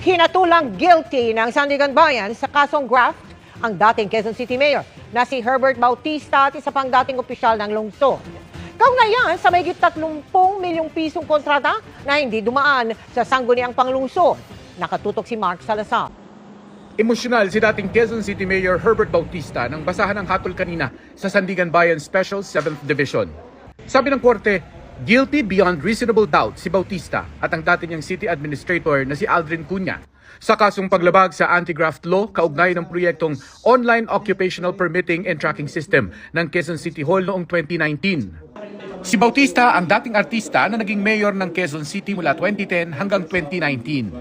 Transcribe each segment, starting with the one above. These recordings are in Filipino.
Hinatulang guilty ng Sandigan Bayan sa kasong graft ang dating Quezon City Mayor na si Herbert Bautista at isa pang dating opisyal ng lungsod. Kaugnayan sa mahigit 30 milyong pisong kontrata na hindi dumaan sa sangguniang panglungsod. Nakatutok si Mark Salazar. Emosyonal si dating Quezon City Mayor Herbert Bautista nang basahan ang hatol kanina sa Sandigan Bayan Special 7th Division. Sabi ng korte, guilty beyond reasonable doubt si Bautista at ang dati niyang city administrator na si Aldrin Cunha sa kasong paglabag sa anti-graft law kaugnay ng proyektong Online Occupational Permitting and Tracking System ng Quezon City Hall noong 2019. Si Bautista ang dating artista na naging mayor ng Quezon City mula 2010 hanggang 2019.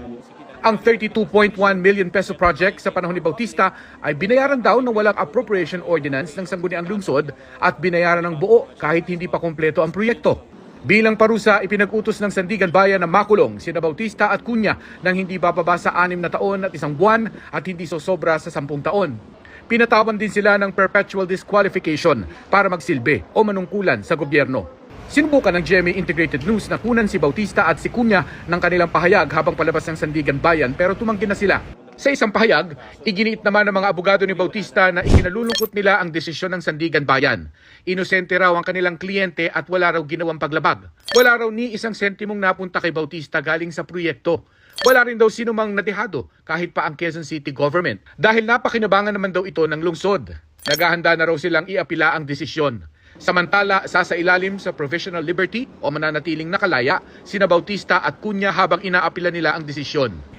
Ang 32.1 million peso project sa panahon ni Bautista ay binayaran daw ng walang appropriation ordinance ng sangguniang lungsod at binayaran ng buo kahit hindi pa kumpleto ang proyekto. Bilang parusa, ipinag-utos ng Sandigan Bayan na makulong sina Bautista at Cunha nang hindi bababa sa 6 na taon at 1 buwan at hindi sosobra sa 10 taon. Pinatawan din sila ng perpetual disqualification para magsilbi o manungkulan sa gobyerno. Sinubukan ng GMA Integrated News na kunan si Bautista at si Cunha ng kanilang pahayag habang palabas ng Sandigan Bayan pero tumanggi na sila. Sa isang pahayag, iginiit naman ng mga abogado ni Bautista na ikinalulungkot nila ang desisyon ng Sandigan Bayan. Inosente raw ang kanilang kliyente at wala raw ginawang paglabag. Wala raw ni isang sentimong napunta kay Bautista galing sa proyekto. Wala rin daw sinumang nadehado kahit pa ang Quezon City government dahil napakinabangan naman daw ito ng lungsod. Naghahanda na raw silang iapila ang desisyon. Samantala, sasailalim sa provisional liberty o mananatiling nakalaya sina Bautista at Cunha habang inaapila nila ang desisyon.